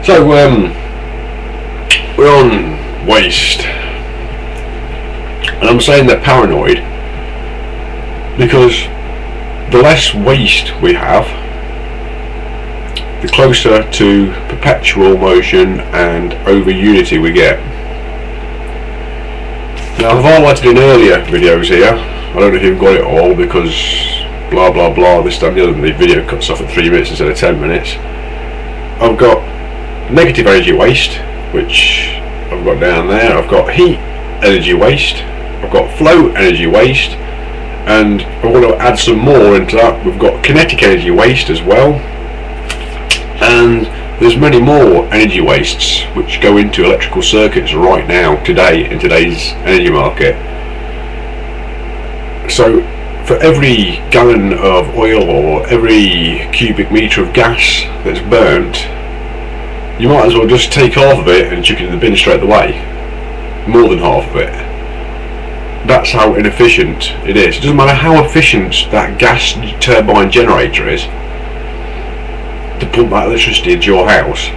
So we're on waste, and I'm saying they're paranoid because the less waste we have, the closer to perpetual motion and over unity we get. Now I've highlighted in earlier videos here, I don't know if you've got it all because blah blah blah, this time the other video cuts off at 3 minutes instead of 10 minutes. I've got negative energy waste, which I've got down there. I've got heat energy waste, I've got flow energy waste, and I want to add some more into that. We've got kinetic energy waste as well, and there's many more energy wastes which go into electrical circuits right now, today, in today's energy market. So for every gallon of oil or every cubic metre of gas that's burnt, you might as well just take half of it and chuck it in the bin straight away. More than half of it. That's how inefficient it is. It doesn't matter how efficient that gas turbine generator is to pump that electricity into your house.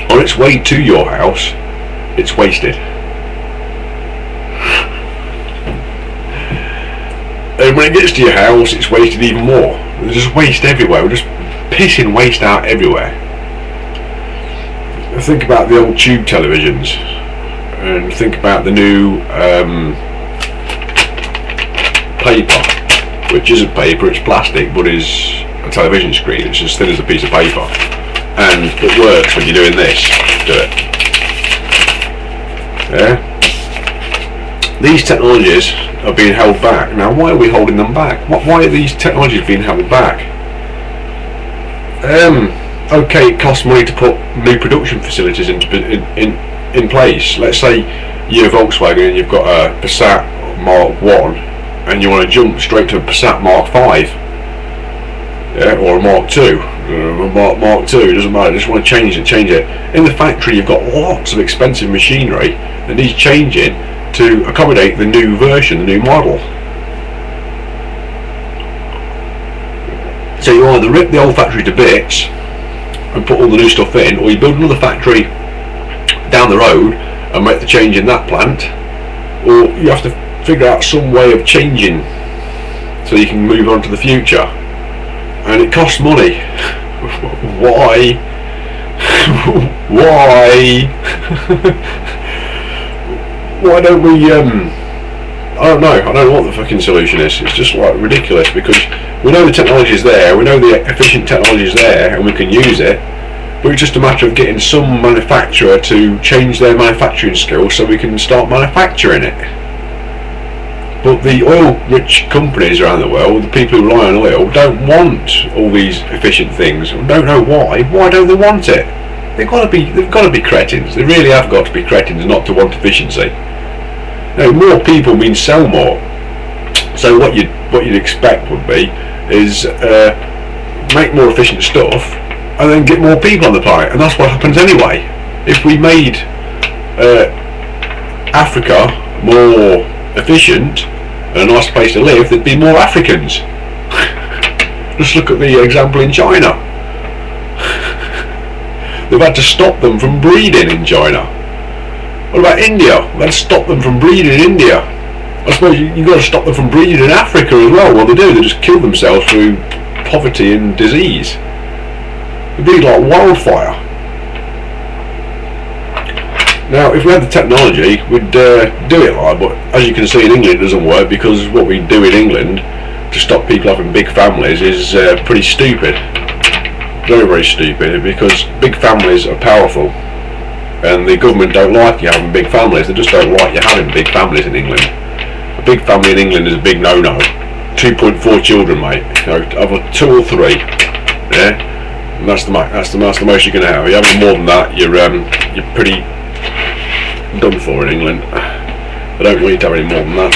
On its way to your house, it's wasted. And when it gets to your house, it's wasted even more. There's just waste everywhere. We're just pissing waste out everywhere. Think about the old tube televisions, and think about the new paper, which isn't paper, it's plastic, but is a television screen. It's as thin as a piece of paper, and it works when you're doing this. Do it. Yeah. These technologies are being held back. Now, why are we holding them back? Why are these technologies being held back? Okay, it costs money to put new production facilities in place. Let's say you're Volkswagen and you've got a Passat Mark 1 and you want to jump straight to a Passat Mark 5, yeah, or a Mark 2, Mark 2, it doesn't matter, just want to change it. In the factory you've got lots of expensive machinery that needs changing to accommodate the new version, the new model. So you either rip the old factory to bits and put all the new stuff in, or you build another factory down the road and make the change in that plant, or you have to figure out some way of changing so you can move on to the future, and it costs money. Why? Why don't we I don't know what the fucking solution is. It's just like ridiculous, because we know the technology is there, we know the efficient technology is there, and we can use it, but it's just a matter of getting some manufacturer to change their manufacturing skills so we can start manufacturing it. But the oil-rich companies around the world, the people who rely on oil, don't want all these efficient things. We don't know why. Why don't they want it? They've got to be cretins. They really have got to be cretins not to want efficiency. Now, more people means sell more. So what you'd expect would be is make more efficient stuff and then get more people on the planet, and that's what happens anyway. If we made Africa more efficient and a nice place to live, there'd be more Africans. Just look at the example in China. They've had to stop them from breeding in China. What about India? They've had to stop them from breeding in India. I suppose you've got to stop them from breeding in Africa as well. What they do, they just kill themselves through poverty and disease. They breed like wildfire. Now, if we had the technology, we'd do it like, but as you can see in England it doesn't work, because what we do in England to stop people having big families is pretty stupid. Very, very stupid, because big families are powerful, and the government don't like you having big families. They just don't like you having big families in England. A big family in England is a big no-no. 2.4 children, mate. You know, either 2 or 3. Yeah, and that's the most you can have. If you're having more than that, you're pretty done for in England. They don't want you to have any more than that,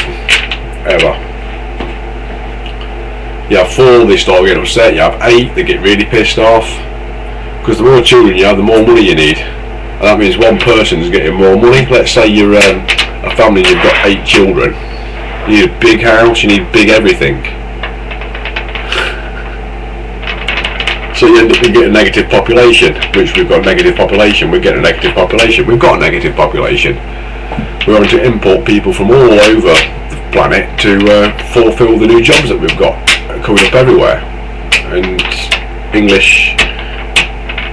ever. You have 4, they start getting upset. You have 8, they get really pissed off, because the more children you have, the more money you need, and that means one person's getting more money. Let's say you're a family and you've got 8 children. You need a big house, you need big everything. So you end up getting a negative population, which we've got a negative population, we get a negative population, we've got a negative population. We're having to import people from all over the planet to fulfil the new jobs that we've got coming up everywhere. And English,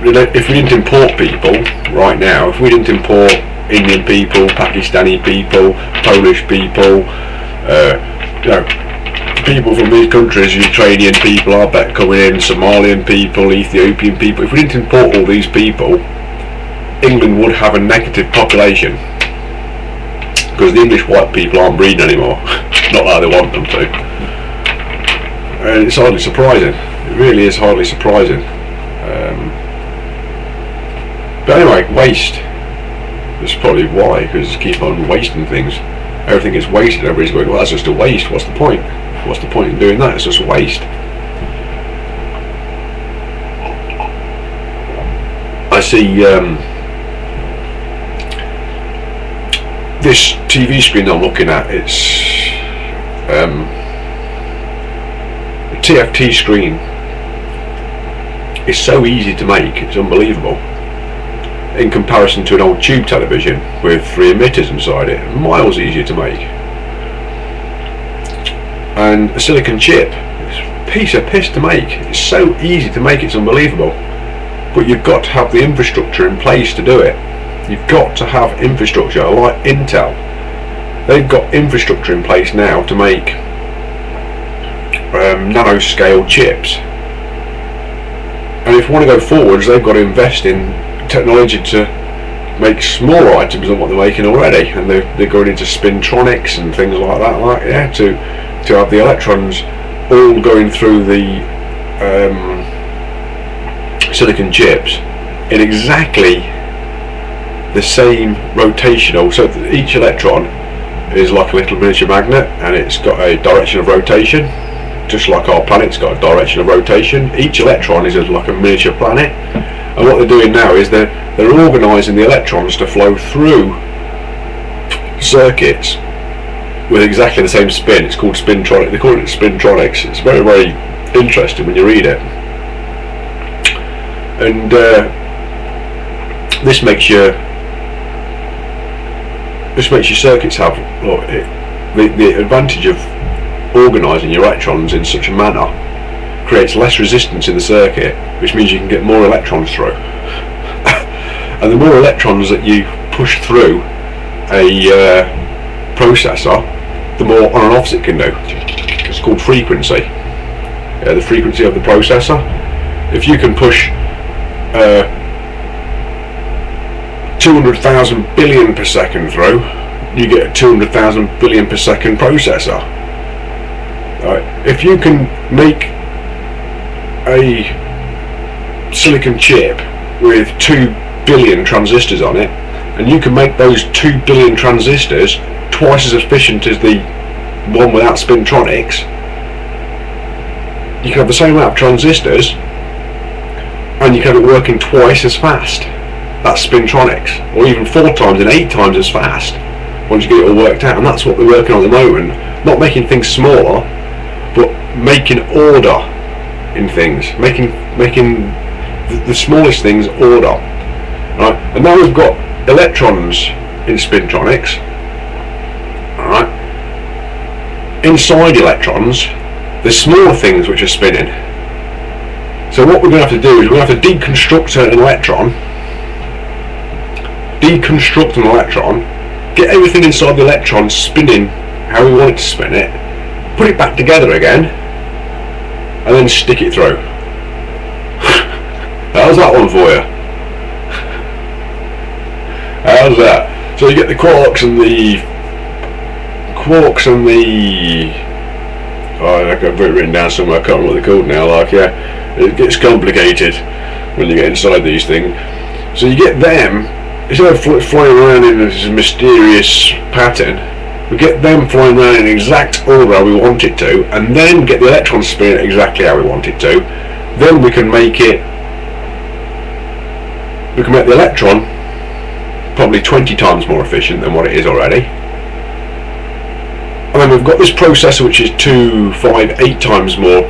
if we didn't import people right now, if we didn't import Indian people, Pakistani people, Polish people, people from these countries, Ukrainian people, I bet coming in, Somalian people, Ethiopian people, if we didn't import all these people, England would have a negative population, because the English white people aren't breeding anymore. Not like they want them to. And it's hardly surprising. It really is hardly surprising. But anyway, waste. That's probably why, because keep on wasting things. Everything is wasted. Everybody's going, well, that's just a waste. What's the point? What's the point in doing that? It's just a waste. I see this TV screen I'm looking at. It's a TFT screen. It's so easy to make. It's unbelievable. In comparison to an old tube television with 3 emitters inside it, miles easier to make. And a silicon chip, it's a piece of piss to make. It's so easy to make, it's unbelievable. But you've got to have the infrastructure in place to do it. You've got to have infrastructure, like Intel. They've got infrastructure in place now to make nanoscale chips. And if you want to go forwards, they've got to invest in technology to make smaller items than what they're making already, and they're going into spintronics and things like that, to have the electrons all going through the silicon chips in exactly the same rotational. So each electron is like a little miniature magnet, and it's got a direction of rotation, just like our planet's got a direction of rotation. Each electron is like a miniature planet. And what they're doing now is they're organising the electrons to flow through circuits with exactly the same spin. It's called spintronic. They call it spintronics. It's very, very interesting when you read it. And this makes your circuits have the advantage of organising your electrons in such a manner. Creates less resistance in the circuit, which means you can get more electrons through. And the more electrons that you push through a processor, the more on and offs it can do. It's called frequency. The frequency of the processor. If you can push 200,000 billion per second through, you get a 200,000 billion per second processor. If you can make a silicon chip with 2 billion transistors on it, and you can make those 2 billion transistors twice as efficient as the one without spintronics, you can have the same amount of transistors and you can have it working twice as fast. That's spintronics, or even 4 times and 8 times as fast once you get it all worked out. And that's what we're working on at the moment, not making things smaller, but making order in things, making the smallest things order, right? And now we've got electrons in spintronics, right? Inside electrons there's smaller things which are spinning. So what we're going to have to do is we're going to have to deconstruct an electron, get everything inside the electron spinning how we want it to spin it, put it back together again, and then stick it through. How's that one for you? How's that? So you get the quarks and the oh, I've got it written down somewhere, I can't remember what they're called now, it gets complicated when you get inside these things. So you get them, instead of flying around in this mysterious pattern, we get them flying around in exact order how we want it to, and then get the electrons spinning exactly how we want it to. Then we can make the electron probably 20 times more efficient than what it is already. And then we've got this processor which is 2, 5, 8 times more,